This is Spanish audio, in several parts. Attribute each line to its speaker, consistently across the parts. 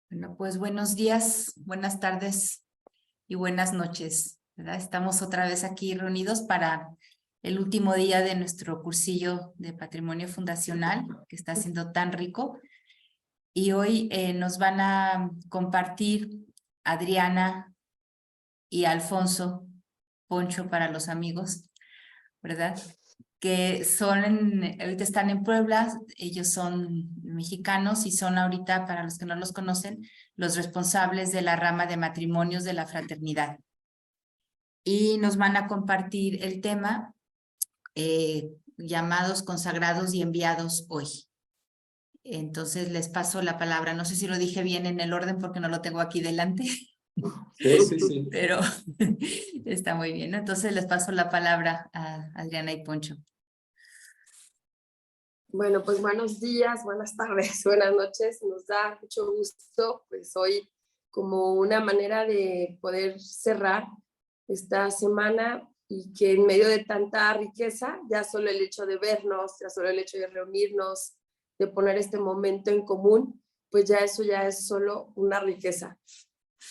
Speaker 1: Bueno, pues buenos días, buenas tardes y buenas noches, ¿verdad? Estamos otra vez aquí reunidos para el último día de nuestro cursillo de patrimonio fundacional, que está siendo tan rico. Y hoy nos van a compartir Adriana y Alfonso, Poncho para los amigos, ¿verdad? Que ahorita están en Puebla, ellos son mexicanos y son ahorita, para los que no los conocen, los responsables de la rama de matrimonios de la fraternidad. Y nos van a compartir el tema llamados, consagrados y enviados hoy. Entonces les paso la palabra. No sé si lo dije bien en el orden porque no lo tengo aquí delante.
Speaker 2: Sí.
Speaker 1: Pero está muy bien, ¿no? Entonces les paso la palabra a Adriana y Poncho.
Speaker 3: Bueno, pues buenos días, buenas tardes, buenas noches. Nos da mucho gusto, pues hoy como una manera de poder cerrar esta semana y que en medio de tanta riqueza, ya solo el hecho de vernos, ya solo el hecho de reunirnos, de poner este momento en común, pues ya eso ya es solo una riqueza.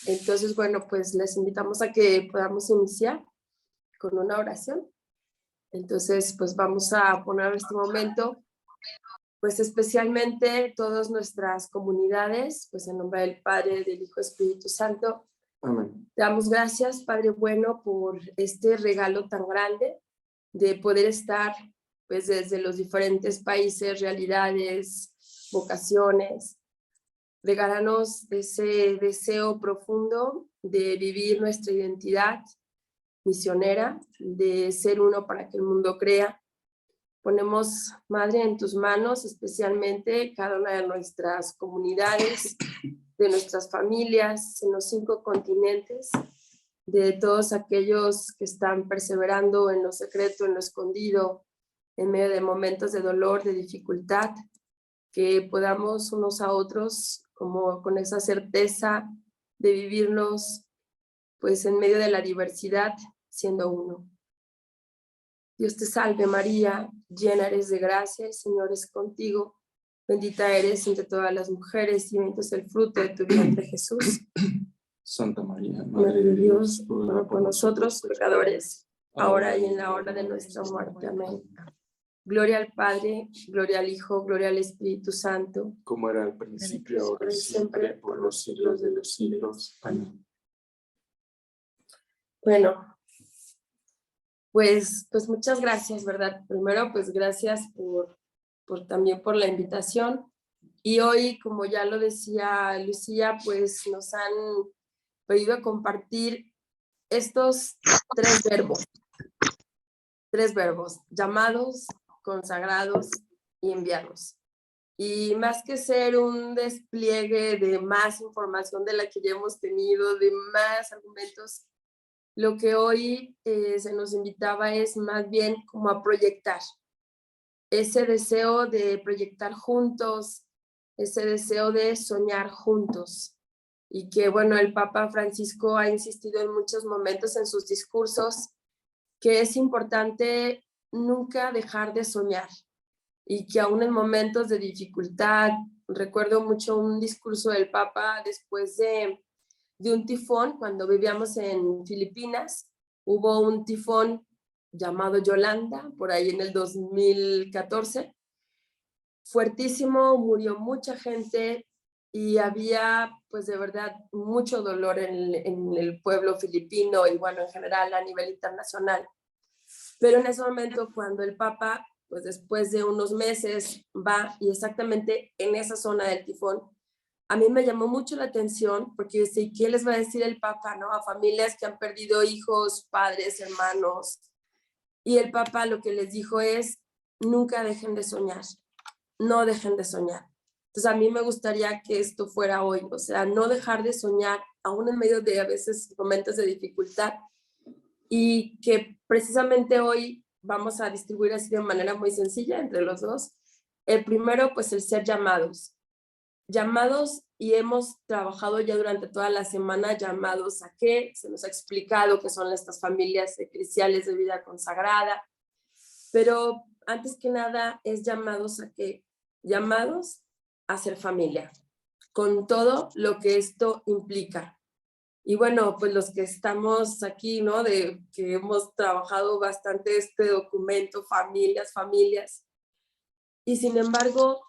Speaker 3: Entonces, bueno, pues les invitamos a que podamos iniciar con una oración. Entonces, pues vamos a poner este momento, pues especialmente todas nuestras comunidades, pues en nombre del Padre, del Hijo, Espíritu Santo.
Speaker 2: Amén.
Speaker 3: Te damos gracias, Padre bueno, por este regalo tan grande de poder estar pues desde los diferentes países, realidades, vocaciones. Regálanos ese deseo profundo de vivir nuestra identidad misionera, de ser uno para que el mundo crea. Ponemos, Madre, en tus manos especialmente cada una de nuestras comunidades, de nuestras familias, en los 5 continentes, de todos aquellos que están perseverando en lo secreto, en lo escondido, en medio de momentos de dolor, de dificultad, que podamos unos a otros como con esa certeza de vivirnos pues en medio de la diversidad siendo uno. Dios te salve María, llena eres de gracia, el Señor es contigo, bendita eres entre todas las mujeres y bendito es el fruto de tu vientre Jesús.
Speaker 2: Santa María, Madre de Dios,
Speaker 3: ruega por nosotros pecadores, ahora y en la hora de nuestra muerte. Amén. Gloria al Padre, gloria al Hijo, gloria al Espíritu Santo,
Speaker 2: como era al principio, ahora y siempre, por los siglos de los siglos. Amén.
Speaker 3: Bueno, pues muchas gracias, ¿verdad? Primero, pues gracias también por la invitación. Y hoy, como ya lo decía Lucía, pues nos han pedido compartir estos 3 verbos, llamados, consagrados y enviados. Y más que ser un despliegue de más información de la que ya hemos tenido, de más argumentos, lo que hoy se nos invitaba es más bien como a proyectar ese deseo de proyectar juntos, ese deseo de soñar juntos. Y que, bueno, el Papa Francisco ha insistido en muchos momentos en sus discursos que es importante nunca dejar de soñar y que aún en momentos de dificultad, recuerdo mucho un discurso del Papa después de un tifón, cuando vivíamos en Filipinas, hubo un tifón llamado Yolanda, por ahí en el 2014, fuertísimo, murió mucha gente y había pues de verdad mucho dolor en el pueblo filipino y bueno, en general a nivel internacional. Pero en ese momento cuando el Papa, pues después de unos meses va y exactamente en esa zona del tifón, a mí me llamó mucho la atención porque yo sé, ¿qué les va a decir el Papa, no? A familias que han perdido hijos, padres, hermanos. Y el Papa lo que les dijo es, nunca dejen de soñar, no dejen de soñar. Entonces a mí me gustaría que esto fuera hoy, o sea, no dejar de soñar, aún en medio de a veces momentos de dificultad, y que precisamente hoy vamos a distribuir así de manera muy sencilla entre los dos. El primero, pues el ser llamados y hemos trabajado ya durante toda la semana llamados a qué, se nos ha explicado qué son estas familias eclesiales de vida consagrada, pero antes que nada es llamados a ser familia, con todo lo que esto implica. Y bueno, pues los que estamos aquí, ¿no? Que hemos trabajado bastante este documento, familias. Y sin embargo,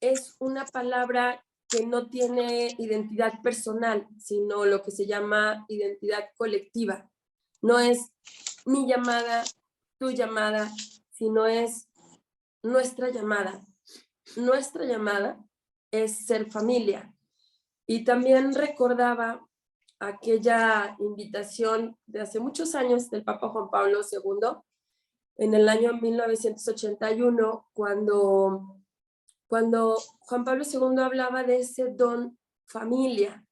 Speaker 3: es una palabra que no tiene identidad personal, sino lo que se llama identidad colectiva. No es mi llamada, tu llamada, sino es nuestra llamada. Nuestra llamada es ser familia. Y también recordaba aquella invitación de hace muchos años del Papa Juan Pablo II, en el año 1981, cuando Juan Pablo II hablaba de ese don familia,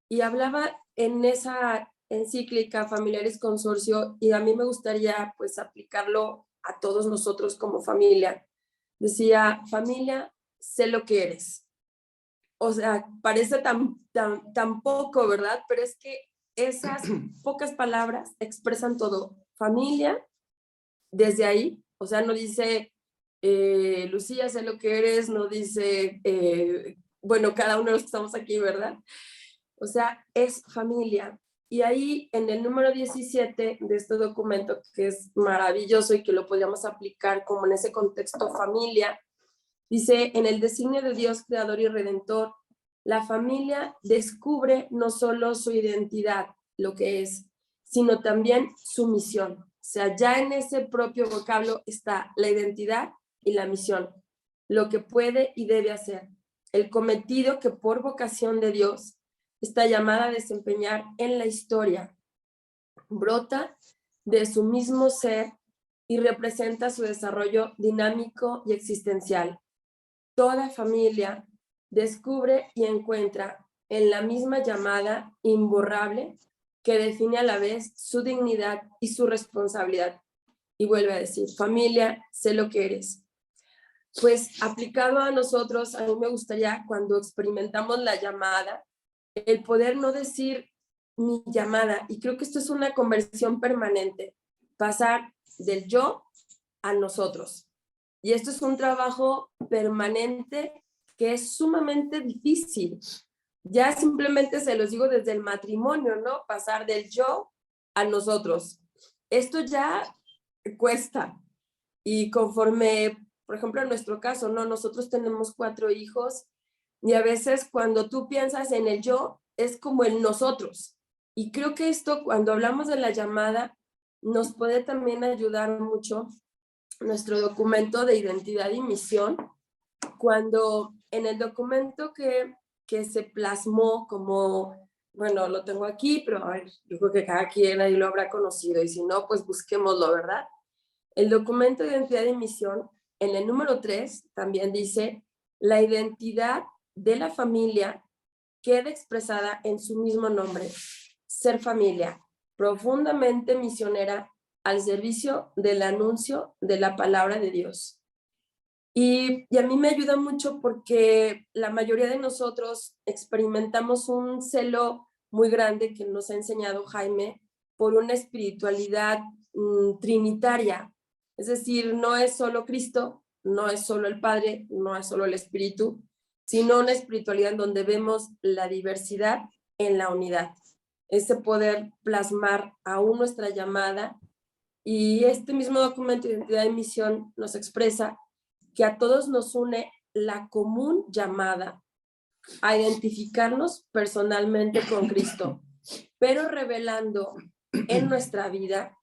Speaker 3: y hablaba en esa encíclica Familiares Consorcio, y a mí me gustaría pues aplicarlo a todos nosotros como familia. Decía, familia, sé lo que eres. O sea, parece tan poco, ¿verdad? Pero es que esas pocas palabras expresan todo. Familia, desde ahí, o sea, no dice, Lucía, sé lo que eres, no dice, bueno, cada uno de los que estamos aquí, ¿verdad? O sea, es familia. Y ahí en el número 17 de este documento, que es maravilloso y que lo podríamos aplicar como en ese contexto familia, dice, en el designio de Dios creador y redentor, la familia descubre no solo su identidad, lo que es, sino también su misión. O sea, ya en ese propio vocablo está la identidad y la misión, lo que puede y debe hacer, el cometido que por vocación de Dios está llamada a desempeñar en la historia, brota de su mismo ser y representa su desarrollo dinámico y existencial. Toda familia descubre y encuentra en la misma llamada imborrable que define a la vez su dignidad y su responsabilidad. Y vuelve a decir, familia, sé lo que eres. Pues aplicado a nosotros, a mí me gustaría cuando experimentamos la llamada, el poder no decir mi llamada, y creo que esto es una conversión permanente, pasar del yo a nosotros. Y esto es un trabajo permanente que es sumamente difícil. Ya simplemente se los digo desde el matrimonio, ¿no? Pasar del yo a nosotros. Esto ya cuesta. Y conforme, por ejemplo, en nuestro caso, ¿no? Nosotros tenemos 4 hijos y a veces cuando tú piensas en el yo, es como el nosotros. Y creo que esto, cuando hablamos de la llamada, nos puede también ayudar mucho nuestro documento de identidad y misión, cuando en el documento que se plasmó como, bueno, lo tengo aquí, pero a ver, yo creo que cada quien ahí lo habrá conocido, y si no, pues busquémoslo, ¿verdad? El documento de identidad y misión, en el número 3, también dice, la identidad de la familia queda expresada en su mismo nombre, ser familia, profundamente misionera al servicio del anuncio de la palabra de Dios. Y a mí me ayuda mucho porque la mayoría de nosotros experimentamos un celo muy grande que nos ha enseñado Jaime por una espiritualidad trinitaria. Es decir, no es solo Cristo, no es solo el Padre, no es solo el Espíritu, sino una espiritualidad en donde vemos la diversidad en la unidad. Ese poder plasmar aún nuestra llamada. Y este mismo documento de identidad y misión nos expresa que a todos nos une la común llamada a identificarnos personalmente con Cristo, pero revelando en nuestra vida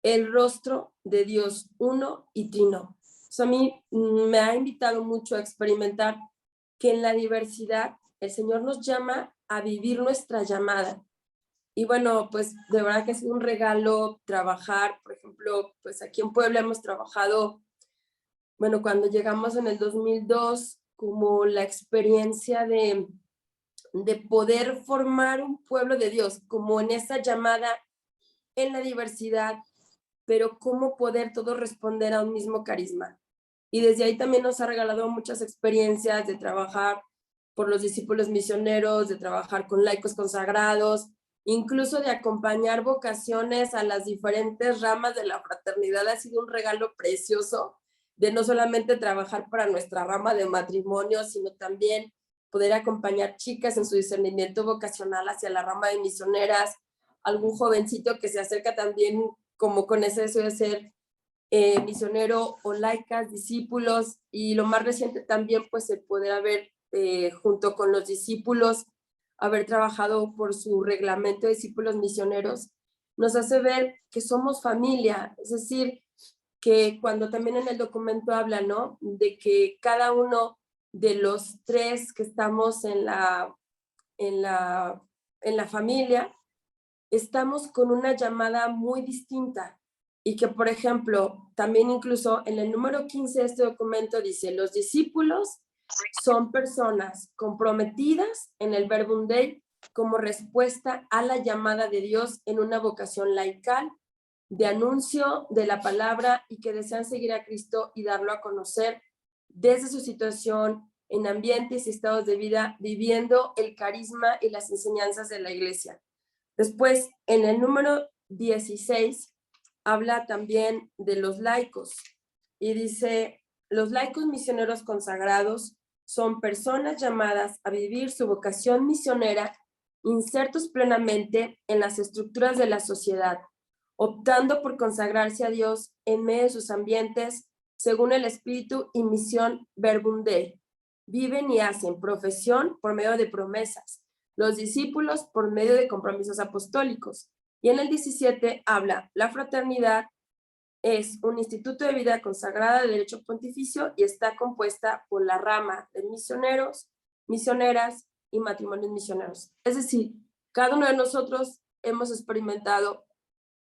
Speaker 3: el rostro de Dios uno y trino. O sea, a mí me ha invitado mucho a experimentar que en la diversidad el Señor nos llama a vivir nuestra llamada. Y bueno, pues de verdad que ha sido un regalo trabajar, por ejemplo, pues aquí en Puebla hemos trabajado, bueno, cuando llegamos en el 2002, como la experiencia de poder formar un pueblo de Dios, como en esa llamada en la diversidad, pero cómo poder todos responder a un mismo carisma. Y desde ahí también nos ha regalado muchas experiencias de trabajar por los discípulos misioneros, de trabajar con laicos consagrados, incluso de acompañar vocaciones a las diferentes ramas de la fraternidad. Ha sido un regalo precioso de no solamente trabajar para nuestra rama de matrimonio, sino también poder acompañar chicas en su discernimiento vocacional hacia la rama de misioneras, algún jovencito que se acerca también como con ese deseo de ser misionero o laicas, discípulos, y lo más reciente también pues el poder haber junto con los discípulos, haber trabajado por su reglamento de discípulos misioneros, nos hace ver que somos familia, es decir, que cuando también en el documento habla, ¿no? De que cada uno de los tres que estamos en la familia, estamos con una llamada muy distinta y que, por ejemplo, también incluso en el número 15 de este documento dice, los discípulos son personas comprometidas en el Verbum Dei como respuesta a la llamada de Dios en una vocación laical de anuncio de la palabra y que desean seguir a Cristo y darlo a conocer desde su situación en ambientes y estados de vida, viviendo el carisma y las enseñanzas de la iglesia. Después, en el número 16, habla también de los laicos y dice, los laicos misioneros consagrados son personas llamadas a vivir su vocación misionera insertos plenamente en las estructuras de la sociedad, optando por consagrarse a Dios en medio de sus ambientes según el espíritu y misión Verbum Dei. Viven y hacen profesión por medio de promesas, los discípulos por medio de compromisos apostólicos. Y en el 17 habla, la fraternidad es un instituto de vida consagrada de derecho pontificio y está compuesta por la rama de misioneros, misioneras y matrimonios misioneros. Es decir, cada uno de nosotros hemos experimentado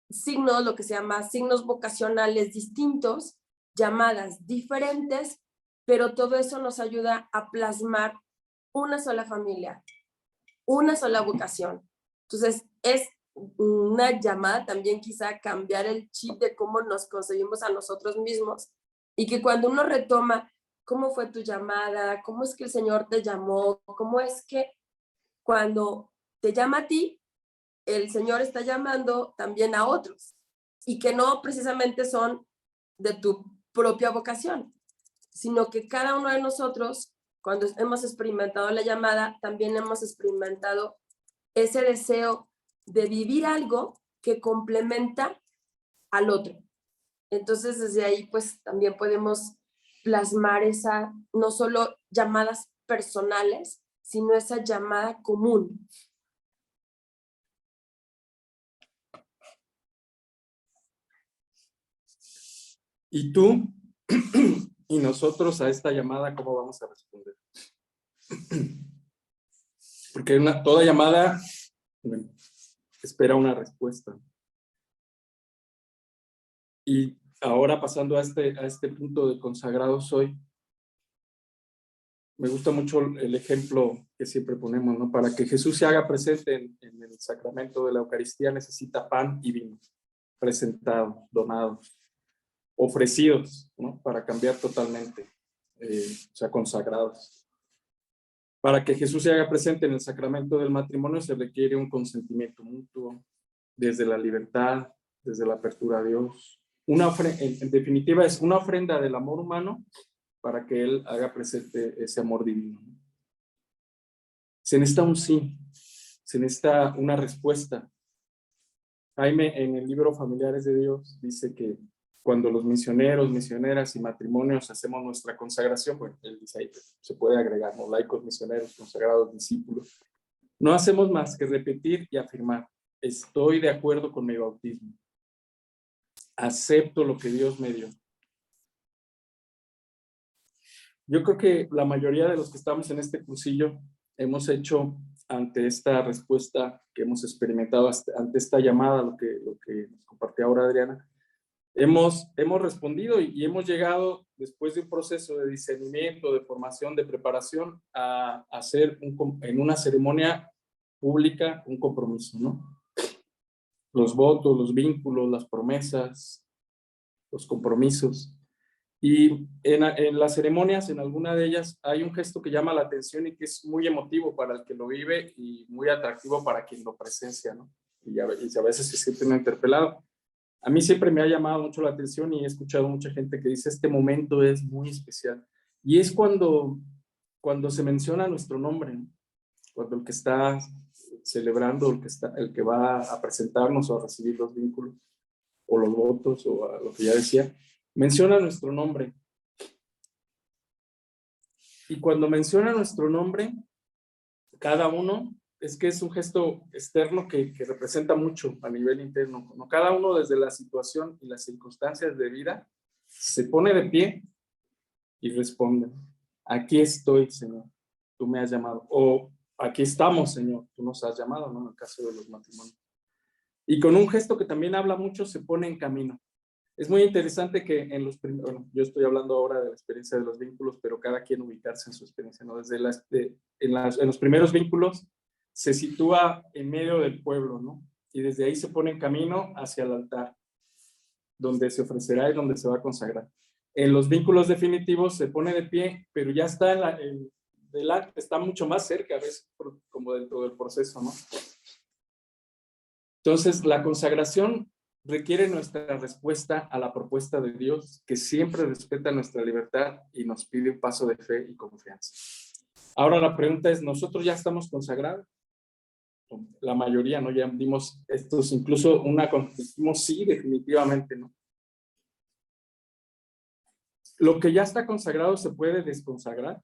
Speaker 3: signos, lo que se llama signos vocacionales distintos, llamadas diferentes, pero todo eso nos ayuda a plasmar una sola familia, una sola vocación. Entonces, es una llamada también quizá a cambiar el chip de cómo nos concebimos a nosotros mismos y que cuando uno retoma cómo fue tu llamada, cómo es que el Señor te llamó, cómo es que cuando te llama a ti, el Señor está llamando también a otros y que no precisamente son de tu propia vocación, sino que cada uno de nosotros, cuando hemos experimentado la llamada, también hemos experimentado ese deseo de vivir algo que complementa al otro. Entonces, desde ahí, pues también podemos plasmar esa, no solo llamadas personales, sino esa llamada común.
Speaker 2: ¿Y tú y nosotros a esta llamada cómo vamos a responder? Porque toda llamada espera una respuesta. Y ahora pasando a este punto de consagrados hoy, me gusta mucho el ejemplo que siempre ponemos, ¿no? Para que Jesús se haga presente en el sacramento de la Eucaristía necesita pan y vino, presentados, donados, ofrecidos, ¿no? Para cambiar totalmente, o sea, consagrados. Para que Jesús se haga presente en el sacramento del matrimonio se requiere un consentimiento mutuo, desde la libertad, desde la apertura a Dios. En definitiva, es una ofrenda del amor humano para que Él haga presente ese amor divino. Se necesita un sí, se necesita una respuesta. Jaime, en el libro Familiares de Dios, dice que cuando los misioneros, misioneras y matrimonios hacemos nuestra consagración, bueno, él dice ahí, se puede agregar, ¿no? Laicos, misioneros, consagrados, discípulos. No hacemos más que repetir y afirmar, estoy de acuerdo con mi bautismo. Acepto lo que Dios me dio. Yo creo que la mayoría de los que estamos en este cursillo hemos hecho ante esta respuesta que hemos experimentado, ante esta llamada, lo que nos compartió ahora Adriana, hemos respondido y hemos llegado después de un proceso de discernimiento, de formación, de preparación a hacer en una ceremonia pública un compromiso, ¿no? Los votos, los vínculos, las promesas, los compromisos. Y en las ceremonias, en alguna de ellas, hay un gesto que llama la atención y que es muy emotivo para el que lo vive y muy atractivo para quien lo presencia, ¿no? Y a veces se siente interpelado. A mí siempre me ha llamado mucho la atención y he escuchado mucha gente que dice este momento es muy especial. Y es cuando se menciona nuestro nombre, ¿no? Cuando el que está celebrando, el que va a presentarnos o a recibir los vínculos o los votos o a lo que ya decía, menciona nuestro nombre. Y cuando menciona nuestro nombre, cada uno, es que es un gesto externo que representa mucho a nivel interno, ¿no? Cada uno desde la situación y las circunstancias de vida se pone de pie y responde: aquí estoy, Señor, tú me has llamado. O aquí estamos, Señor, tú nos has llamado, ¿no? En el caso de los matrimonios. Y con un gesto que también habla mucho, se pone en camino. Es muy interesante que en los primeros, bueno, yo estoy hablando ahora de la experiencia de los vínculos, pero cada quien ubicarse en su experiencia, ¿no? Desde en los primeros vínculos se sitúa en medio del pueblo, ¿no? Y desde ahí se pone en camino hacia el altar, donde se ofrecerá y donde se va a consagrar. En los vínculos definitivos se pone de pie, pero ya está delante, está mucho más cerca, a veces, como dentro del proceso, ¿no? Entonces, la consagración requiere nuestra respuesta a la propuesta de Dios, que siempre respeta nuestra libertad y nos pide un paso de fe y confianza. Ahora la pregunta es, ¿nosotros ya estamos consagrados? La mayoría, ¿no? Ya dimos estos, incluso dijimos sí, definitivamente, ¿no? Lo que ya está consagrado se puede desconsagrar.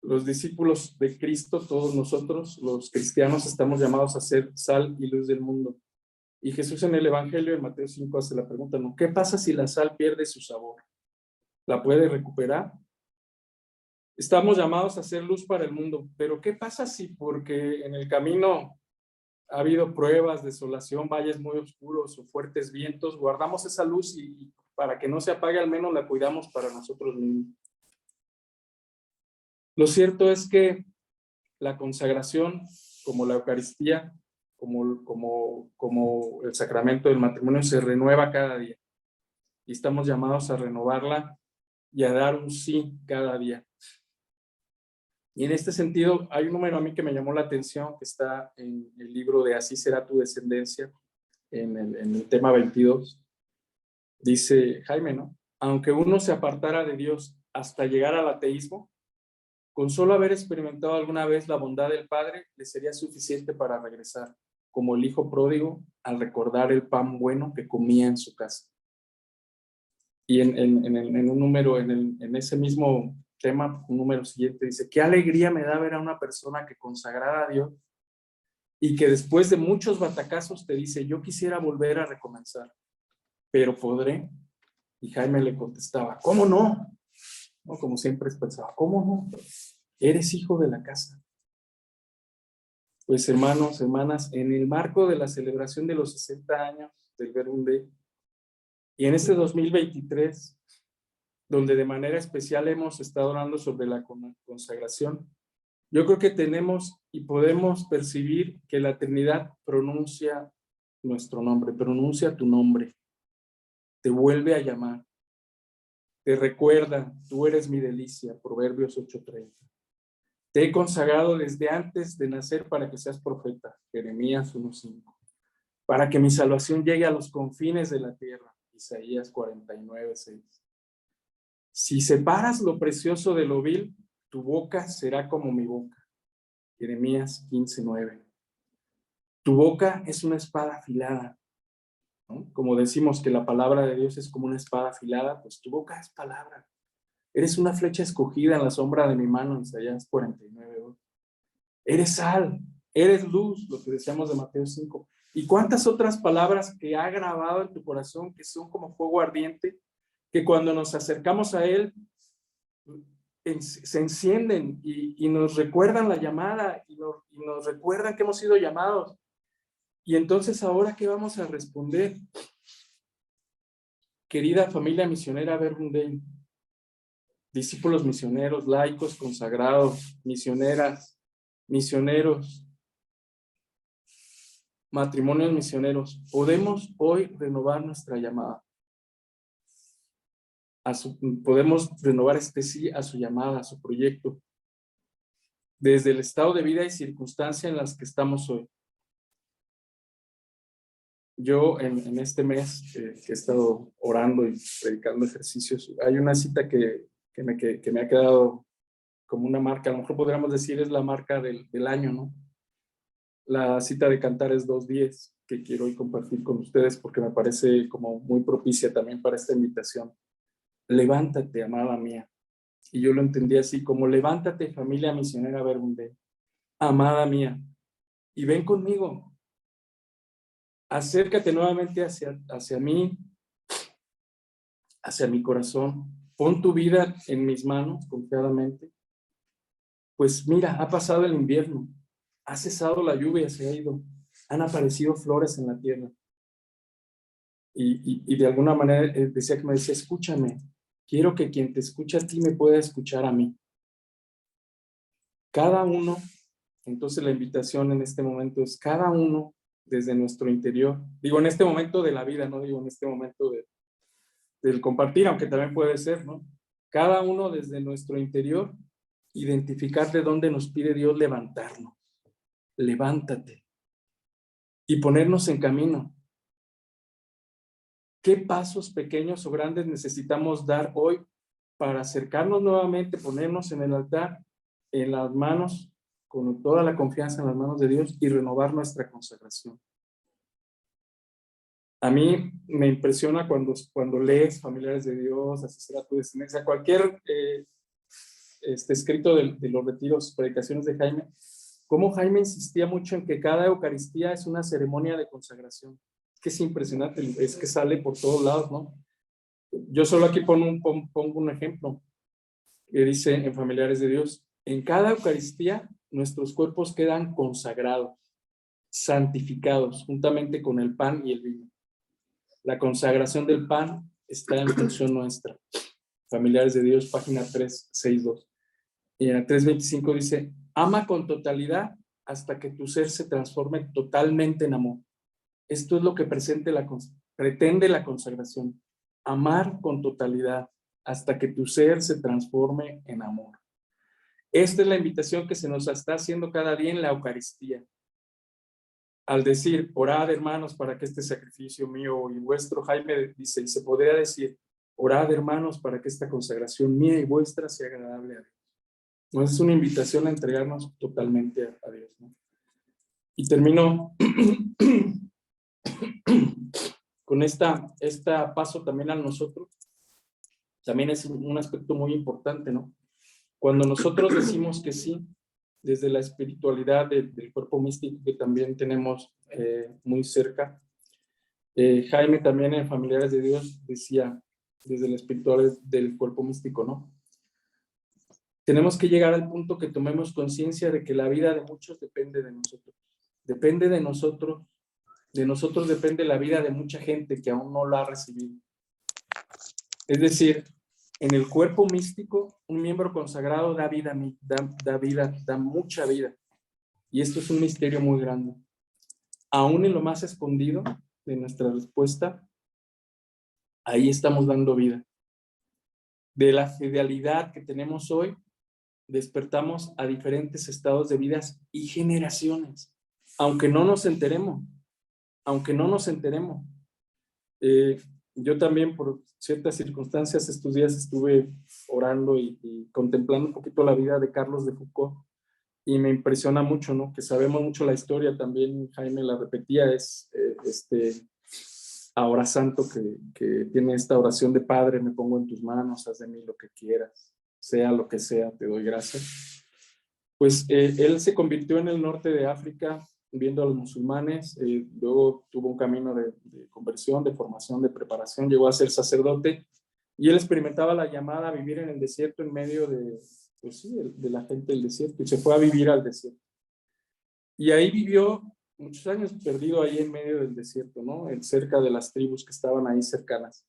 Speaker 2: Los discípulos de Cristo, todos nosotros, los cristianos, estamos llamados a ser sal y luz del mundo. Y Jesús en el Evangelio, en Mateo 5, hace la pregunta, ¿no? ¿Qué pasa si la sal pierde su sabor? ¿La puede recuperar? Estamos llamados a hacer luz para el mundo, pero ¿qué pasa si porque en el camino ha habido pruebas, desolación, valles muy oscuros o fuertes vientos, guardamos esa luz y para que no se apague al menos la cuidamos para nosotros mismos? Lo cierto es que la consagración, como la Eucaristía, como el sacramento del matrimonio, se renueva cada día. Y estamos llamados a renovarla y a dar un sí cada día. Y en este sentido, hay un número a mí que me llamó la atención, que está en el libro de Así será tu descendencia, en el tema 22. Dice Jaime, ¿no? Aunque uno se apartara de Dios hasta llegar al ateísmo, con solo haber experimentado alguna vez la bondad del Padre, le sería suficiente para regresar, como el hijo pródigo, al recordar el pan bueno que comía en su casa. Y en un número, en ese mismo tema, un número siguiente, dice: qué alegría me da ver a una persona que consagrada a Dios y que después de muchos batacazos te dice: yo quisiera volver a recomenzar, pero ¿podré? Y Jaime le contestaba: ¿cómo no? ¿No? Como siempre pensaba, ¿cómo no? Eres hijo de la casa. Pues hermanos, hermanas, en el marco de la celebración de los 60 años del Verbum Dei, y en este 2023, donde de manera especial hemos estado hablando sobre la consagración, yo creo que tenemos y podemos percibir que la Trinidad pronuncia nuestro nombre, pronuncia tu nombre, te vuelve a llamar, te recuerda: tú eres mi delicia, Proverbios 8:30. Te he consagrado desde antes de nacer para que seas profeta, Jeremías 1:5. Para que mi salvación llegue a los confines de la tierra, Isaías 49:6. Si separas lo precioso de lo vil, tu boca será como mi boca, Jeremías 15:9. Tu boca es una espada afilada, ¿no? Como decimos que la palabra de Dios es como una espada afilada, pues tu boca es palabra. Eres una flecha escogida en la sombra de mi mano, Isaías 49:2. Eres sal, eres luz, lo que decíamos de Mateo 5. ¿Y cuántas otras palabras que ha grabado en tu corazón que son como fuego ardiente, que cuando nos acercamos a Él se encienden y nos recuerdan la llamada y nos recuerdan que hemos sido llamados? Y entonces, ¿ahora qué vamos a responder? Querida familia misionera Verbum Dei, discípulos misioneros, laicos consagrados, misioneras, misioneros, matrimonios misioneros, podemos hoy renovar nuestra llamada. Podemos renovar este sí a su llamada, a su proyecto, desde el estado de vida y circunstancia en las que estamos hoy. yo en este mes que he estado orando y predicando ejercicios, hay una cita que me ha quedado como una marca, a lo mejor podríamos decir es la marca del año, ¿no? La cita de Cantares 2:10, que quiero hoy compartir con ustedes porque me parece como muy propicia también para esta invitación. Levántate, amada mía. Y yo lo entendí así, como levántate, familia misionera Verbum, amada mía, y ven conmigo. Acércate nuevamente hacia mí, hacia mi corazón. Pon tu vida en mis manos confiadamente. Pues mira, ha pasado el invierno, ha cesado la lluvia, se ha ido, han aparecido flores en la tierra. Y de alguna manera me decía, escúchame, quiero que quien te escucha a ti me pueda escuchar a mí. Cada uno, entonces la invitación en este momento es cada uno desde nuestro interior. Digo, en este momento de la vida, no digo en este momento del compartir, aunque también puede ser, ¿no? Cada uno desde nuestro interior, identificar de dónde nos pide Dios levantarnos. Levántate y ponernos en camino. ¿Qué pasos pequeños o grandes necesitamos dar hoy para acercarnos nuevamente, ponernos en el altar, en las manos, con toda la confianza en las manos de Dios y renovar nuestra consagración? A mí me impresiona cuando lees Familiares de Dios, Así será tu descendencia, cualquier escrito de los retiros, predicaciones de Jaime, cómo Jaime insistía mucho en que cada Eucaristía es una ceremonia de consagración. Es que es impresionante, es que sale por todos lados, ¿no? Yo solo aquí pongo un ejemplo que dice en Familiares de Dios, en cada Eucaristía nuestros cuerpos quedan consagrados, santificados, juntamente con el pan y el vino. La consagración del pan está en función nuestra. Familiares de Dios, página 362. Y en la 325 dice, ama con totalidad hasta que tu ser se transforme totalmente en amor. Esto es lo que pretende la consagración. Amar con totalidad hasta que tu ser se transforme en amor. Esta es la invitación que se nos está haciendo cada día en la Eucaristía. Al decir, orad hermanos para que este sacrificio mío y vuestro, Jaime dice, y se podría decir, orad hermanos para que esta consagración mía y vuestra sea agradable a Dios. Entonces es una invitación a entregarnos totalmente a Dios, ¿no? Y termino con esta paso también a nosotros. También es un aspecto muy importante, ¿no? Cuando nosotros decimos que sí, desde la espiritualidad del cuerpo místico que también tenemos muy cerca, Jaime también en Familiares de Dios decía, desde la espiritualidad del cuerpo místico, ¿no? Tenemos que llegar al punto que tomemos conciencia de que la vida de muchos depende de nosotros. Depende de nosotros depende la vida de mucha gente que aún no la ha recibido. Es decir, en el cuerpo místico, un miembro consagrado da vida, da mucha vida. Y esto es un misterio muy grande. Aún en lo más escondido de nuestra respuesta, ahí estamos dando vida. De la fidelidad que tenemos hoy, despertamos a diferentes estados de vidas y generaciones, aunque no nos enteremos. Yo también por ciertas circunstancias estos días estuve orando y contemplando un poquito la vida de Carlos de Foucault y me impresiona mucho, ¿no? Que sabemos mucho la historia, también Jaime la repetía, es ahora santo que tiene esta oración de Padre, me pongo en tus manos, haz de mí lo que quieras, sea lo que sea, te doy gracias. Pues él se convirtió en el norte de África viendo a los musulmanes, luego tuvo un camino de conversión, de formación, de preparación, llegó a ser sacerdote y él experimentaba la llamada a vivir en el desierto en medio de la gente del desierto y se fue a vivir al desierto. Y ahí vivió muchos años perdido ahí en medio del desierto, ¿no? Cerca de las tribus que estaban ahí cercanas.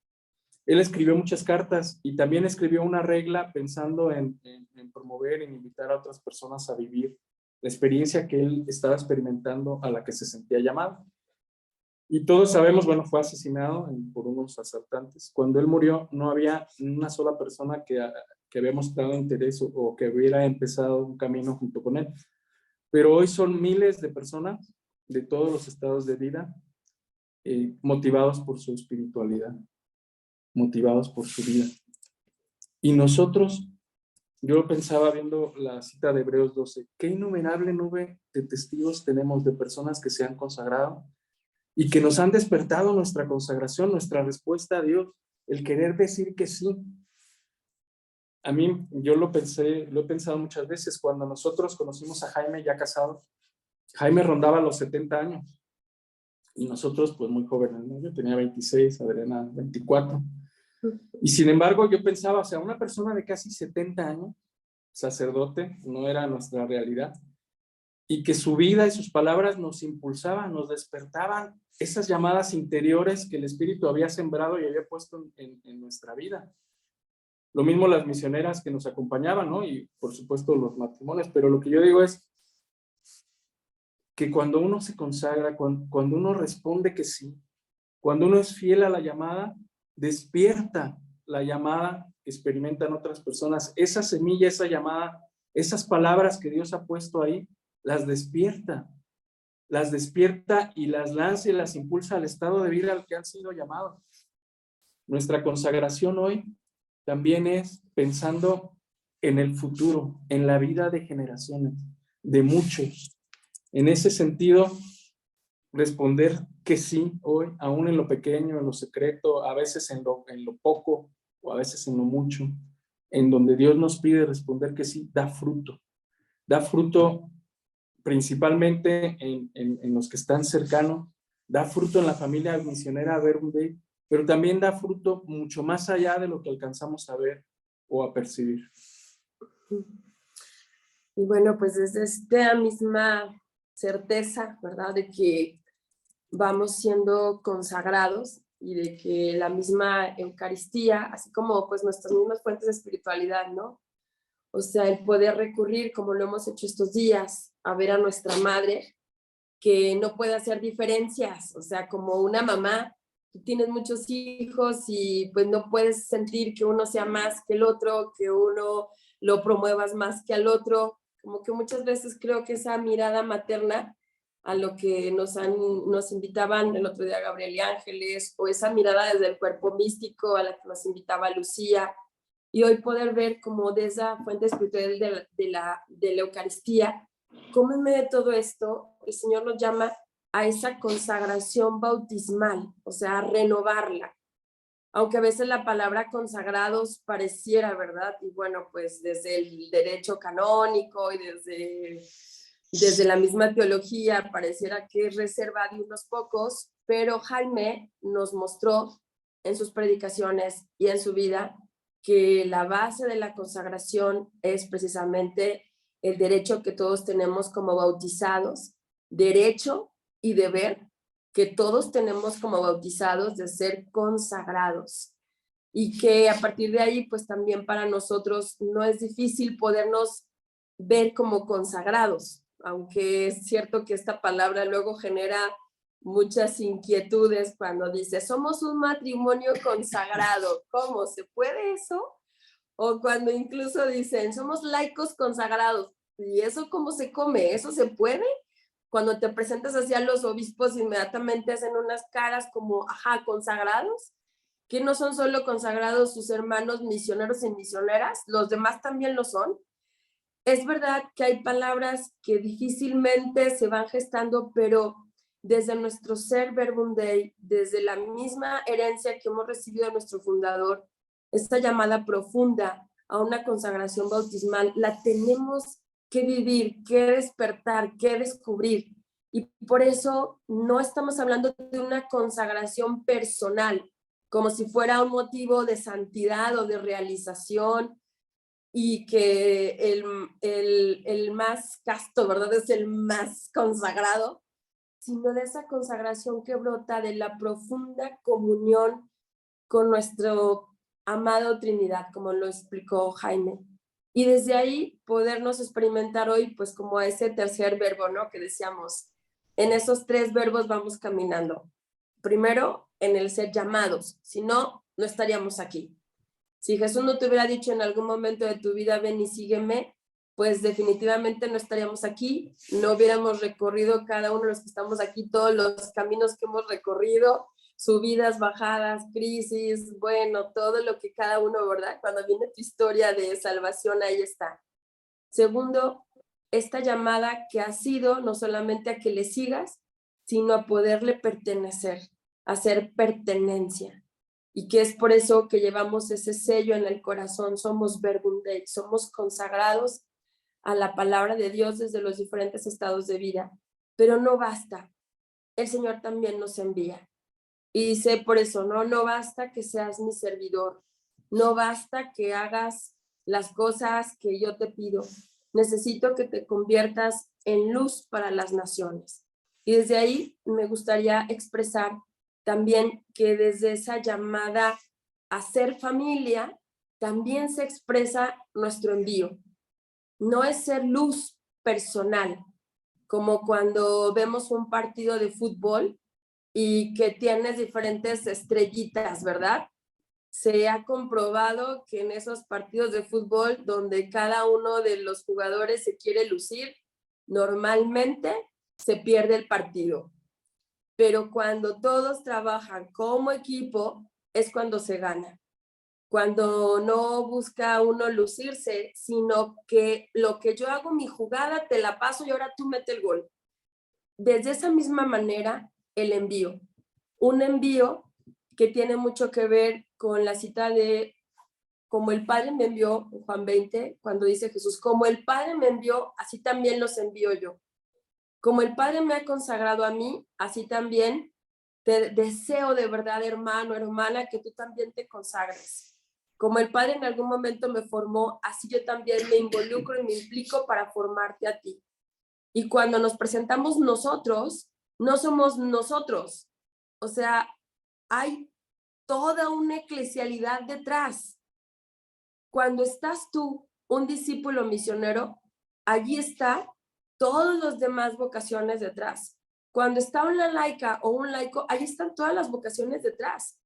Speaker 2: Él escribió muchas cartas y también escribió una regla pensando en promover, en invitar a otras personas a vivir la experiencia que él estaba experimentando a la que se sentía llamado. Y todos sabemos, bueno, fue asesinado por unos asaltantes. Cuando él murió, no había una sola persona que había mostrado interés o que hubiera empezado un camino junto con él. Pero hoy son miles de personas de todos los estados de vida motivados por su espiritualidad, motivados por su vida. Y nosotros, yo pensaba viendo la cita de Hebreos 12, qué innumerable nube de testigos tenemos de personas que se han consagrado y que nos han despertado nuestra consagración, nuestra respuesta a Dios, el querer decir que sí. A mí, yo lo he pensado muchas veces. Cuando nosotros conocimos a Jaime ya casado, Jaime rondaba los 70 años y nosotros pues muy jóvenes, ¿no? Yo tenía 26, Adriana 24. Y sin embargo yo pensaba, o sea, una persona de casi 70 años, sacerdote, no era nuestra realidad, y que su vida y sus palabras nos impulsaban, nos despertaban esas llamadas interiores que el Espíritu había sembrado y había puesto en nuestra vida. Lo mismo las misioneras que nos acompañaban, ¿no? Y por supuesto los matrimonios, pero lo que yo digo es que cuando uno se consagra, cuando uno responde que sí, cuando uno es fiel a la llamada, despierta la llamada que experimentan otras personas. Esa semilla, esa llamada, esas palabras que Dios ha puesto ahí, las despierta y las lanza y las impulsa al estado de vida al que han sido llamados. Nuestra consagración hoy también es pensando en el futuro, en la vida de generaciones, de muchos. En ese sentido, responder que sí hoy, aún en lo pequeño, en lo secreto, a veces en lo poco o a veces en lo mucho, en donde Dios nos pide responder que sí, da fruto. Da fruto principalmente en los que están cercanos, da fruto en la familia misionera Verbum Dei, pero también da fruto mucho más allá de lo que alcanzamos a ver o a percibir.
Speaker 3: Y bueno, pues desde esta misma certeza, ¿verdad? De que vamos siendo consagrados y de que la misma Eucaristía, así como pues nuestras mismas fuentes de espiritualidad, ¿no? O sea, el poder recurrir, como lo hemos hecho estos días, a ver a nuestra madre, que no puede hacer diferencias, o sea, como una mamá, tú tienes muchos hijos y pues no puedes sentir que uno sea más que el otro, que uno lo promuevas más que al otro, como que muchas veces creo que esa mirada materna a lo que nos invitaban el otro día Gabriel y Ángeles, o esa mirada desde el cuerpo místico a la que nos invitaba Lucía, y hoy poder ver como de esa fuente espiritual de la Eucaristía, cómo en medio de todo esto el Señor nos llama a esa consagración bautismal, o sea, a renovarla. Aunque a veces la palabra consagrados pareciera, ¿verdad? Y bueno, pues desde el derecho canónico y desde la misma teología pareciera que es reserva de unos pocos, pero Jaime nos mostró en sus predicaciones y en su vida que la base de la consagración es precisamente el derecho que todos tenemos como bautizados, derecho y deber que todos tenemos como bautizados de ser consagrados, y que a partir de ahí pues también para nosotros no es difícil podernos ver como consagrados, aunque es cierto que esta palabra luego genera muchas inquietudes cuando dice somos un matrimonio consagrado. ¿Cómo se puede eso? O cuando incluso dicen somos laicos consagrados. ¿Y eso cómo se come? ¿Eso se puede? Cuando te presentas hacia los obispos inmediatamente hacen unas caras como, ajá, consagrados, que no son solo consagrados sus hermanos misioneros y misioneras, los demás también lo son. Es verdad que hay palabras que difícilmente se van gestando, pero desde nuestro ser Verbum Dei, desde la misma herencia que hemos recibido de nuestro fundador, esta llamada profunda a una consagración bautismal, la tenemos que vivir, que despertar, que descubrir. Y por eso no estamos hablando de una consagración personal, como si fuera un motivo de santidad o de realización, y que el más casto, ¿verdad? Es el más consagrado, sino de esa consagración que brota de la profunda comunión con nuestro amado Trinidad, como lo explicó Jaime. Y desde ahí podernos experimentar hoy, pues como ese tercer verbo, ¿no? Que decíamos, en esos tres verbos vamos caminando. Primero, en el ser llamados, si no, no estaríamos aquí. Si Jesús no te hubiera dicho en algún momento de tu vida, ven y sígueme, pues definitivamente no estaríamos aquí, no hubiéramos recorrido cada uno de los que estamos aquí, todos los caminos que hemos recorrido, subidas, bajadas, crisis, bueno, todo lo que cada uno, ¿verdad? Cuando viene tu historia de salvación, ahí está. Segundo, esta llamada que ha sido no solamente a que le sigas, sino a poderle pertenecer, a ser pertenencia. Y que es por eso que llevamos ese sello en el corazón, somos Verbum Dei, somos consagrados a la palabra de Dios desde los diferentes estados de vida. Pero no basta, el Señor también nos envía. Y dice por eso, no basta que seas mi servidor, no basta que hagas las cosas que yo te pido, necesito que te conviertas en luz para las naciones. Y desde ahí me gustaría expresar también que desde esa llamada a ser familia, también se expresa nuestro envío. No es ser luz personal, como cuando vemos un partido de fútbol y que tienes diferentes estrellitas, ¿verdad? Se ha comprobado que en esos partidos de fútbol donde cada uno de los jugadores se quiere lucir, normalmente se pierde el partido. Pero cuando todos trabajan como equipo, es cuando se gana. Cuando no busca uno lucirse, sino que lo que yo hago, mi jugada, te la paso y ahora tú mete el gol. Desde esa misma manera, el envío. Un envío que tiene mucho que ver con la cita de como el Padre me envió, Juan 20, cuando dice Jesús, como el Padre me envió, así también los envío yo. Como el Padre me ha consagrado a mí, así también te deseo de verdad, hermano, hermana, que tú también te consagres. Como el Padre en algún momento me formó, así yo también me involucro y me implico para formarte a ti. Y cuando nos presentamos nosotros, no somos nosotros. O sea, hay toda una eclesialidad detrás. Cuando estás tú, un discípulo misionero, allí está todas las demás vocaciones detrás. Cuando está una laica o un laico, ahí están todas las vocaciones detrás.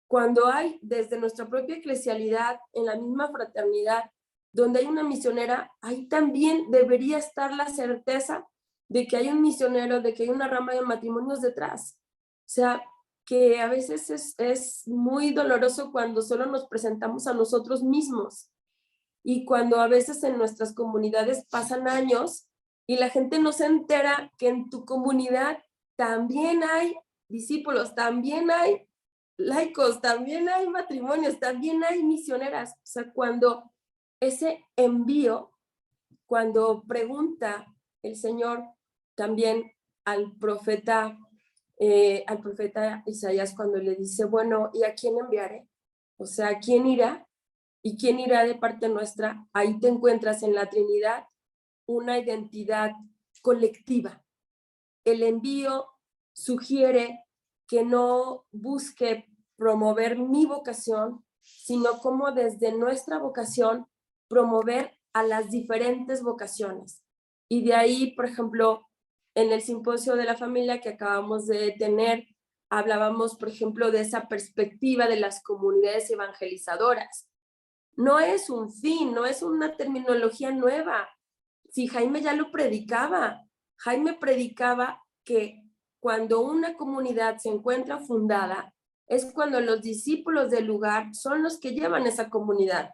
Speaker 3: Cuando hay desde nuestra propia eclesialidad, en la misma fraternidad, donde hay una misionera, ahí también debería estar la certeza de que hay un misionero, de que hay una rama de matrimonios detrás. O sea, que a veces es muy doloroso cuando solo nos presentamos a nosotros mismos y cuando a veces en nuestras comunidades pasan años y la gente no se entera que en tu comunidad también hay discípulos, también hay laicos, también hay matrimonios, también hay misioneras. O sea, cuando ese envío, cuando pregunta el Señor también al profeta Isaías cuando le dice, bueno, ¿y a quién enviaré? O sea, ¿quién irá? ¿Y quién irá de parte nuestra? Ahí te encuentras en la Trinidad una identidad colectiva. El envío sugiere que no busque promover mi vocación, sino como desde nuestra vocación promover a las diferentes vocaciones. Y de ahí, por ejemplo, en el simposio de la familia que acabamos de tener, hablábamos, por ejemplo, de esa perspectiva de las comunidades evangelizadoras. No es un fin, no es una terminología nueva. Si Jaime ya lo predicaba, Jaime predicaba que cuando una comunidad se encuentra fundada, es cuando los discípulos del lugar son los que llevan esa comunidad.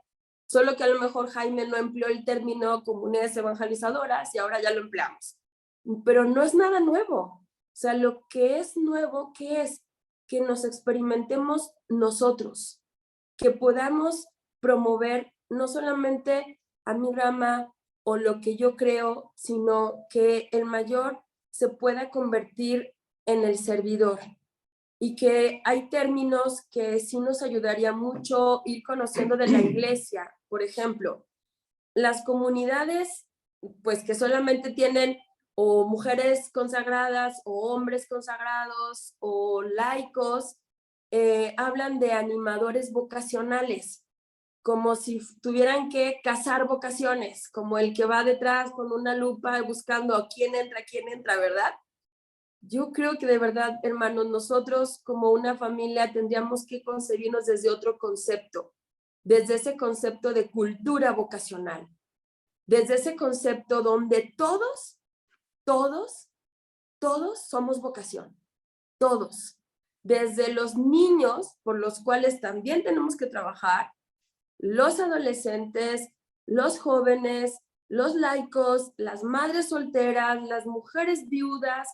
Speaker 3: Solo que a lo mejor Jaime no empleó el término comunidades evangelizadoras y ahora ya lo empleamos. Pero no es nada nuevo. O sea, lo que es nuevo, ¿qué es? Que nos experimentemos nosotros, que podamos promover no solamente a mi rama o lo que yo creo, sino que el mayor se pueda convertir en el servidor y que hay términos que sí nos ayudaría mucho ir conociendo de la iglesia. Por ejemplo, las comunidades, pues que solamente tienen o mujeres consagradas o hombres consagrados o laicos, hablan de animadores vocacionales, como si tuvieran que cazar vocaciones, como el que va detrás con una lupa buscando a quién entra, ¿verdad? Yo creo que de verdad, hermanos, nosotros como una familia tendríamos que concebirnos desde otro concepto, desde ese concepto de cultura vocacional. desde ese concepto donde todos somos vocación, todos, desde los niños, por los cuales también tenemos que trabajar, los adolescentes, los jóvenes, los laicos, las madres solteras, las mujeres viudas,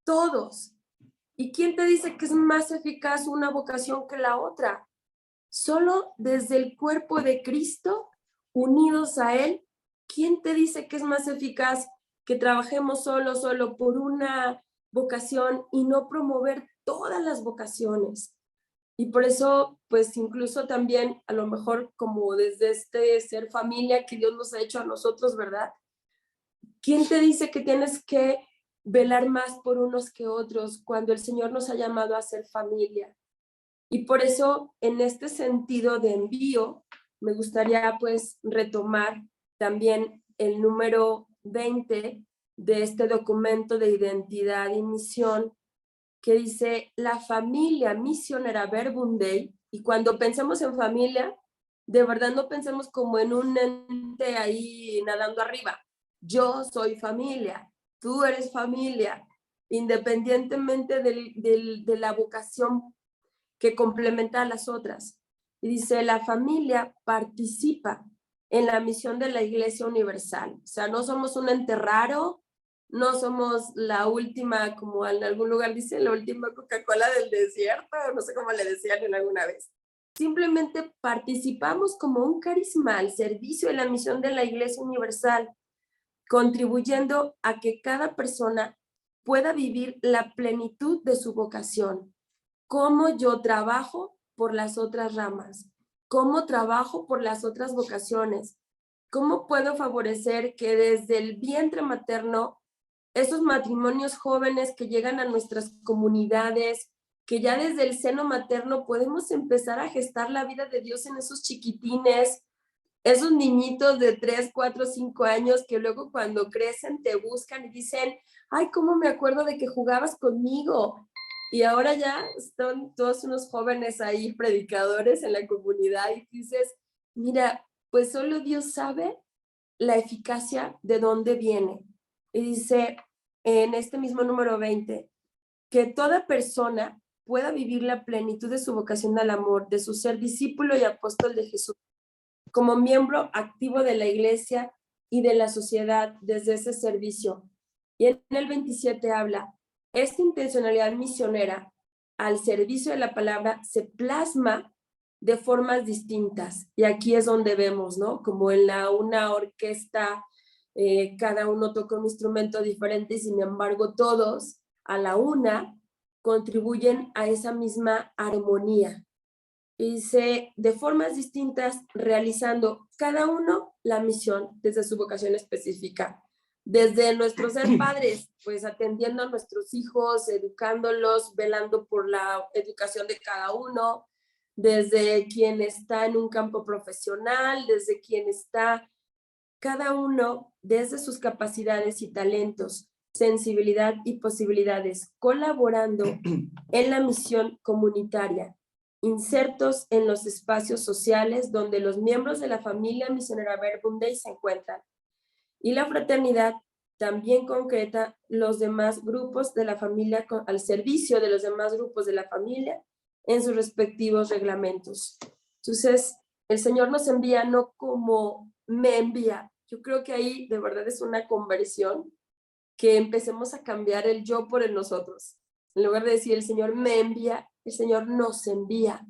Speaker 3: todos. ¿Y quién te dice que es más eficaz una vocación que la otra? Solo desde el cuerpo de Cristo, unidos a Él, ¿quién te dice que es más eficaz que trabajemos solo por una vocación y no promover todas las vocaciones? Y por eso, pues incluso también, a lo mejor como desde este ser familia que Dios nos ha hecho a nosotros, ¿verdad? ¿Quién te dice que tienes que velar más por unos que otros cuando el Señor nos ha llamado a ser familia? Y por eso, en este sentido de envío, me gustaría pues retomar también el número 20 de este documento de identidad y misión, que dice la familia misionera Verbum Dei. Y cuando pensemos en familia, de verdad no pensemos como en un ente ahí nadando arriba. Yo soy familia, tú eres familia, independientemente de la vocación que complementa a las otras. Y dice, la familia participa en la misión de la Iglesia Universal. O sea, no somos un ente raro, no somos la última, como en algún lugar dice, la última Coca-Cola del desierto, no sé cómo le decían en alguna vez. Simplemente participamos como un carisma al servicio de la misión de la Iglesia Universal, contribuyendo a que cada persona pueda vivir la plenitud de su vocación. Cómo yo trabajo por las otras ramas, cómo trabajo por las otras vocaciones, cómo puedo favorecer que desde el vientre materno, esos matrimonios jóvenes que llegan a nuestras comunidades, que ya desde el seno materno podemos empezar a gestar la vida de Dios en esos chiquitines, esos niñitos de 3, 4, 5 años que luego cuando crecen te buscan y dicen, ay, cómo me acuerdo de que jugabas conmigo. Y ahora ya están todos unos jóvenes ahí predicadores en la comunidad y dices, mira, pues solo Dios sabe la eficacia de dónde viene. Y dice en este mismo número 20, que toda persona pueda vivir la plenitud de su vocación al amor, de su ser discípulo y apóstol de Jesús, como miembro activo de la iglesia y de la sociedad desde ese servicio. Y en el 27 habla, esta intencionalidad misionera al servicio de la palabra se plasma de formas distintas. Y aquí es donde vemos, ¿no? Como en una orquesta, cada uno toca un instrumento diferente y sin embargo todos a la una contribuyen a esa misma armonía. Dice, de formas distintas, realizando cada uno la misión desde su vocación específica. Desde nuestro ser padres, pues atendiendo a nuestros hijos, educándolos, velando por la educación de cada uno, desde quien está en un campo profesional, desde quien está, cada uno desde sus capacidades y talentos, sensibilidad y posibilidades, colaborando en la misión comunitaria, insertos en los espacios sociales donde los miembros de la familia misionera Verbum Dei se encuentran. Y la fraternidad también concreta los demás grupos de la familia al servicio de los demás grupos de la familia en sus respectivos reglamentos. Entonces, el Señor nos envía no como me envía. Yo creo que ahí de verdad es una conversión, que empecemos a cambiar el yo por el nosotros. En lugar de decir el Señor me envía, el Señor nos envía.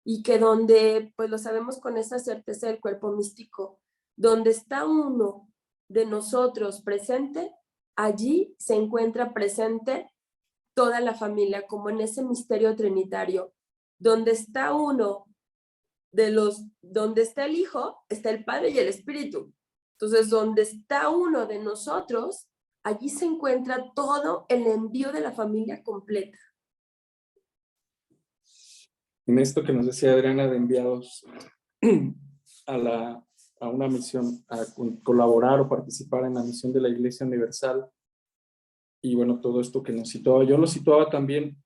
Speaker 3: Y que donde, pues lo sabemos con esa certeza del cuerpo místico, donde está uno de nosotros presente, allí se encuentra presente toda la familia, como en ese misterio trinitario. Donde está uno donde está el Hijo, está el Padre y el Espíritu. Entonces, donde está uno de nosotros, allí se encuentra todo el envío de la familia completa.
Speaker 2: En esto que nos decía Adriana de enviados a una misión, a colaborar o participar en la misión de la Iglesia Universal, y bueno, todo esto que nos situaba, yo lo situaba también.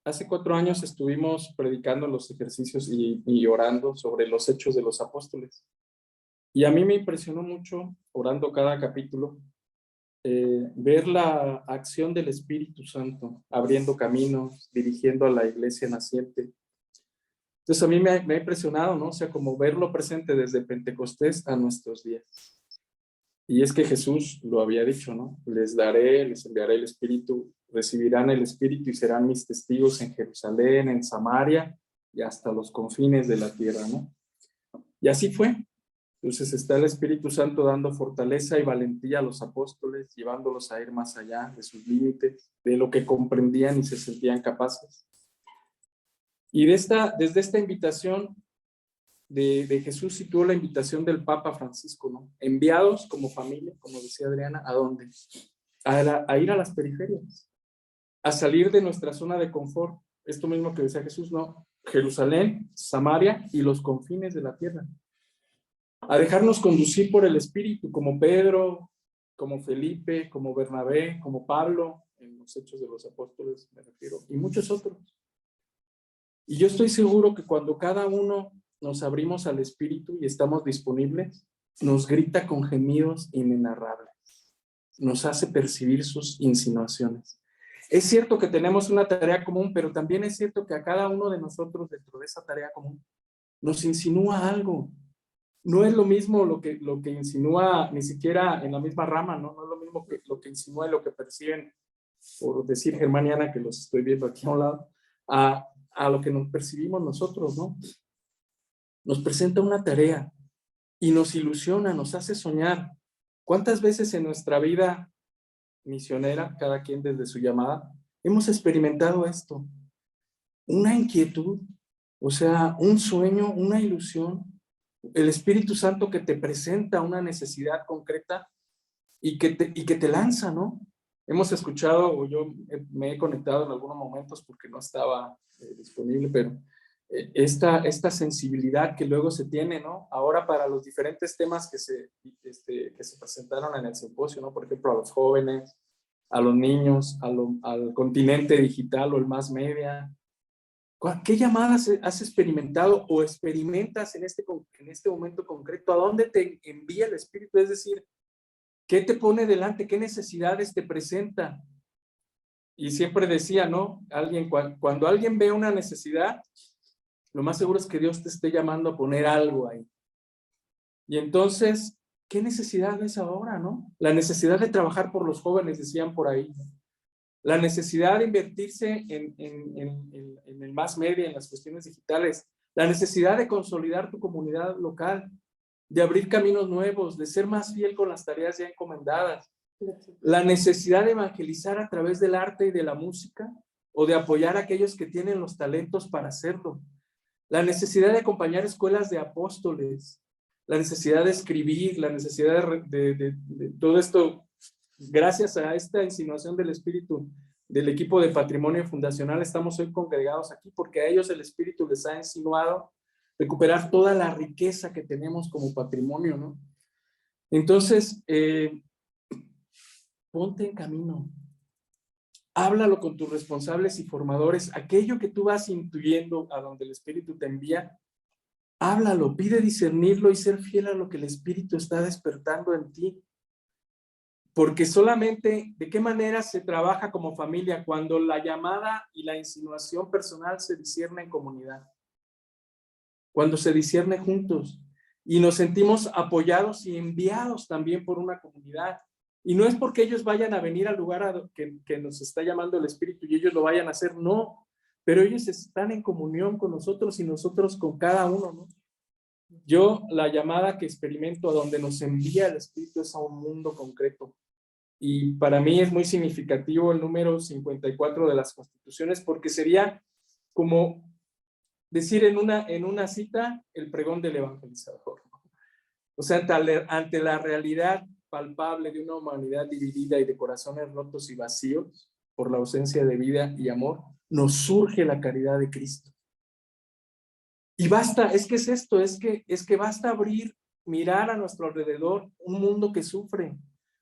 Speaker 2: Hace 4 años estuvimos predicando los ejercicios y orando sobre los hechos de los apóstoles. Y a mí me impresionó mucho, orando cada capítulo, ver la acción del Espíritu Santo, abriendo caminos, dirigiendo a la iglesia naciente. Entonces a mí me ha impresionado, ¿no? O sea, como verlo presente desde Pentecostés a nuestros días. Y es que Jesús lo había dicho, ¿no? Les enviaré el Espíritu, recibirán el Espíritu y serán mis testigos en Jerusalén, en Samaria y hasta los confines de la tierra, ¿no? Y así fue. Entonces está el Espíritu Santo dando fortaleza y valentía a los apóstoles, llevándolos a ir más allá de sus límites, de lo que comprendían y se sentían capaces. Y desde esta invitación de Jesús situó la invitación del Papa Francisco, ¿no? Enviados como familia, como decía Adriana, ¿a dónde? A ir a las periferias, a salir de nuestra zona de confort. Esto mismo que decía Jesús, ¿no? Jerusalén, Samaria y los confines de la tierra. A dejarnos conducir por el Espíritu, como Pedro, como Felipe, como Bernabé, como Pablo, en los Hechos de los Apóstoles me refiero, y muchos otros. Y yo estoy seguro que cuando cada uno nos abrimos al Espíritu y estamos disponibles, nos grita con gemidos inenarrables, nos hace percibir sus insinuaciones. Es cierto que tenemos una tarea común, pero también es cierto que a cada uno de nosotros dentro de esa tarea común nos insinúa algo. No es lo mismo lo que insinúa, ni siquiera en la misma rama, ¿no? No es lo mismo que lo que insinúa y lo que perciben, por decir Germán y Ana, que los estoy viendo aquí a un lado, a lo que nos percibimos nosotros, ¿no? Nos presenta una tarea y nos ilusiona, nos hace soñar. ¿Cuántas veces en nuestra vida misionera, cada quien desde su llamada, hemos experimentado esto? Una inquietud, o sea, un sueño, una ilusión, el Espíritu Santo que te presenta una necesidad concreta y que te lanza, ¿no? Hemos escuchado, o yo me he conectado en algunos momentos porque no estaba disponible, pero esta sensibilidad que luego se tiene, ¿no? Ahora para los diferentes temas que se presentaron en el simposio, ¿no? Por ejemplo, a los jóvenes, a los niños, al continente digital o el más media. ¿Qué llamadas has experimentado o experimentas en este momento concreto? ¿A dónde te envía el Espíritu? Es decir, ¿qué te pone delante? ¿Qué necesidades te presenta? Y siempre decía, ¿no? Cuando alguien ve una necesidad, lo más seguro es que Dios te esté llamando a poner algo ahí. Y entonces, ¿qué necesidad es ahora, no? La necesidad de trabajar por los jóvenes, decían por ahí, ¿no? La necesidad de invertirse en el mass media, en las cuestiones digitales, la necesidad de consolidar tu comunidad local, de abrir caminos nuevos, de ser más fiel con las tareas ya encomendadas, la necesidad de evangelizar a través del arte y de la música, o de apoyar a aquellos que tienen los talentos para hacerlo, la necesidad de acompañar escuelas de apóstoles, la necesidad de escribir, la necesidad de todo esto. Gracias a esta insinuación del Espíritu del equipo de Patrimonio Fundacional estamos hoy congregados aquí porque a ellos el Espíritu les ha insinuado recuperar toda la riqueza que tenemos como patrimonio, ¿no? Entonces, ponte en camino. Háblalo con tus responsables y formadores. Aquello que tú vas intuyendo a donde el Espíritu te envía, háblalo, pide discernirlo y ser fiel a lo que el Espíritu está despertando en ti. Porque solamente, ¿de qué manera se trabaja como familia? Cuando la llamada y la insinuación personal se discierne en comunidad. Cuando se discierne juntos y nos sentimos apoyados y enviados también por una comunidad. Y no es porque ellos vayan a venir al lugar que nos está llamando el Espíritu y ellos lo vayan a hacer, no. Pero ellos están en comunión con nosotros y nosotros con cada uno, ¿no? Yo, la llamada que experimento a donde nos envía el Espíritu es a un mundo concreto. Y para mí es muy significativo el número 54 de las Constituciones, porque sería como decir en una cita el pregón del evangelizador. O sea, ante la realidad palpable de una humanidad dividida y de corazones rotos y vacíos por la ausencia de vida y amor, nos surge la caridad de Cristo. Y basta, es que basta mirar a nuestro alrededor un mundo que sufre,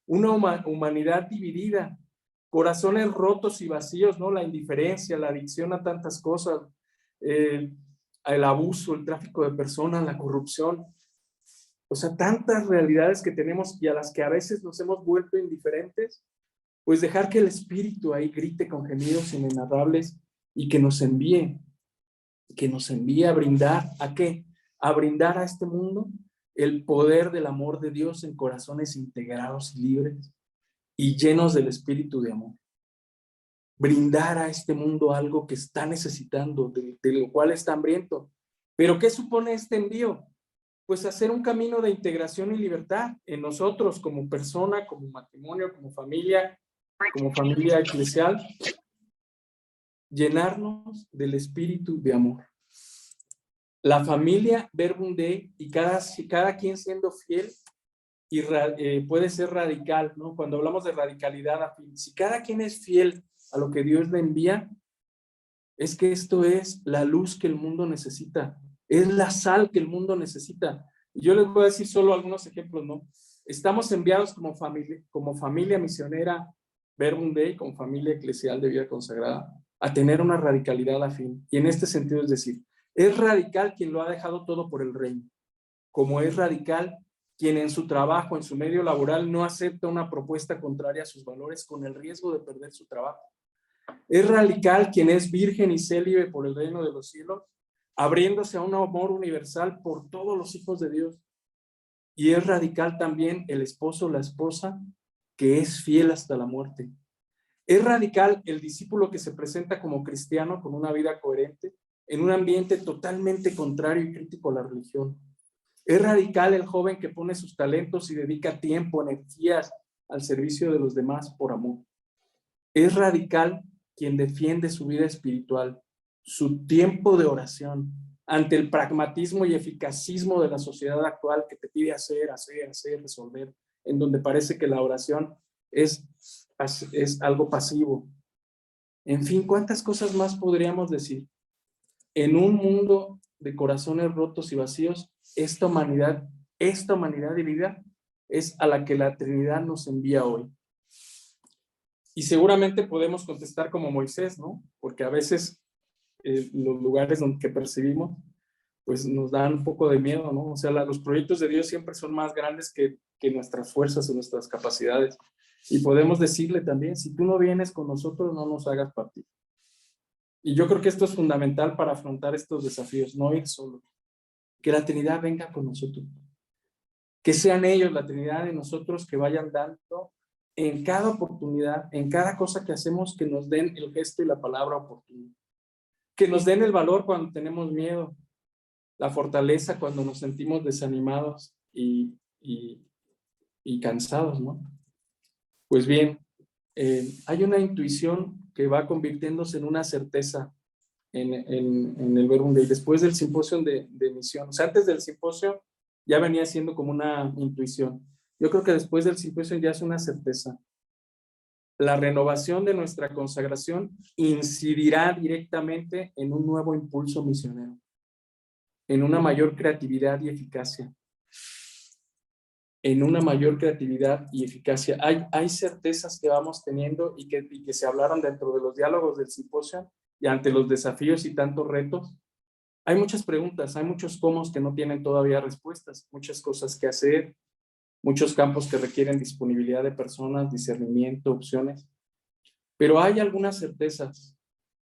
Speaker 2: una humanidad dividida, corazones rotos y vacíos, ¿no? La indiferencia, la adicción a tantas cosas, el abuso, el tráfico de personas, la corrupción. O sea, tantas realidades que tenemos y a las que a veces nos hemos vuelto indiferentes, pues dejar que el Espíritu ahí grite con gemidos inenarrables y que nos envíe a brindar, ¿a qué? A brindar a este mundo el poder del amor de Dios en corazones integrados y libres y llenos del Espíritu de amor. Brindar a este mundo algo que está necesitando, de lo cual está hambriento. ¿Pero qué supone este envío? Pues hacer un camino de integración y libertad en nosotros como persona, como matrimonio, como familia eclesial, llenarnos del espíritu de amor. La familia Verbum Dei y cada quien siendo fiel y puede ser radical, ¿no? Cuando hablamos de radicalidad, si cada quien es fiel a lo que Dios le envía, es que esto es la luz que el mundo necesita, es la sal que el mundo necesita. Y yo les voy a decir solo algunos ejemplos, ¿no? Estamos enviados como familia misionera Verbum Dei, como familia eclesial de vida consagrada, a tener una radicalidad afín. Y en este sentido es decir, es radical quien lo ha dejado todo por el reino, como es radical quien en su trabajo, en su medio laboral, no acepta una propuesta contraria a sus valores con el riesgo de perder su trabajo. Es radical quien es virgen y célibe por el reino de los cielos, abriéndose a un amor universal por todos los hijos de Dios. Y es radical también el esposo o la esposa que es fiel hasta la muerte. Es radical el discípulo que se presenta como cristiano con una vida coherente en un ambiente totalmente contrario y crítico a la religión. Es radical el joven que pone sus talentos y dedica tiempo, energías al servicio de los demás por amor. Es radical quien defiende su vida espiritual, su tiempo de oración, ante el pragmatismo y eficacismo de la sociedad actual que te pide hacer, resolver, en donde parece que la oración es algo pasivo. En fin, ¿cuántas cosas más podríamos decir? En un mundo de corazones rotos y vacíos, esta humanidad dividida es a la que la Trinidad nos envía hoy. Y seguramente podemos contestar como Moisés, ¿no? Porque a veces los lugares que percibimos, pues nos dan un poco de miedo, ¿no? O sea, los proyectos de Dios siempre son más grandes que nuestras fuerzas o nuestras capacidades. Y podemos decirle también, si tú no vienes con nosotros, no nos hagas partir. Y yo creo que esto es fundamental para afrontar estos desafíos, no ir solo. Que la Trinidad venga con nosotros. Que sean ellos, la Trinidad, en nosotros, que vayan dando en cada oportunidad, en cada cosa que hacemos, que nos den el gesto y la palabra oportuna. Que nos den el valor cuando tenemos miedo, la fortaleza cuando nos sentimos desanimados y cansados, ¿no? Pues bien, hay una intuición que va convirtiéndose en una certeza en el Verbum Dei. Después del simposio de misión, o sea, antes del simposio ya venía siendo como una intuición. Yo creo que después del simposio ya es una certeza. La renovación de nuestra consagración incidirá directamente en un nuevo impulso misionero, en una mayor creatividad y eficacia. Hay certezas que vamos teniendo y que se hablaron dentro de los diálogos del simposio y ante los desafíos y tantos retos. Hay muchas preguntas, hay muchos cómo que no tienen todavía respuestas, muchas cosas que hacer, muchos campos que requieren disponibilidad de personas, discernimiento, opciones. Pero hay algunas certezas,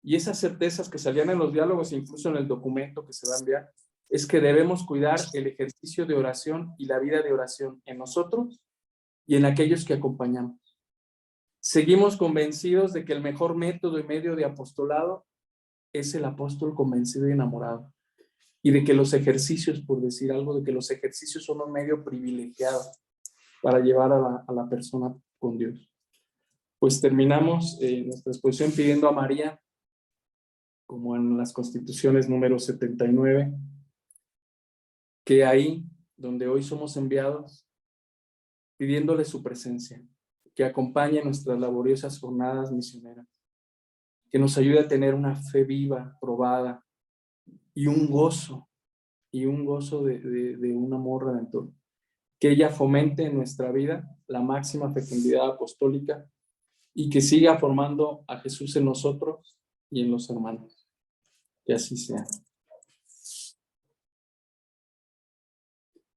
Speaker 2: y esas certezas que salían en los diálogos, incluso en el documento que se va a enviar, es que debemos cuidar el ejercicio de oración y la vida de oración en nosotros y en aquellos que acompañamos. Seguimos convencidos de que el mejor método y medio de apostolado es el apóstol convencido y enamorado. Y de que los ejercicios, por decir algo, de que los ejercicios son un medio privilegiado para llevar a la persona con Dios. Pues terminamos nuestra exposición pidiendo a María, como en las Constituciones número 79, que ahí donde hoy somos enviados, pidiéndole su presencia, que acompañe nuestras laboriosas jornadas misioneras, que nos ayude a tener una fe viva, probada, y un gozo de un amor redentor. Que ella fomente en nuestra vida la máxima fecundidad apostólica y que siga formando a Jesús en nosotros y en los hermanos. Que así sea.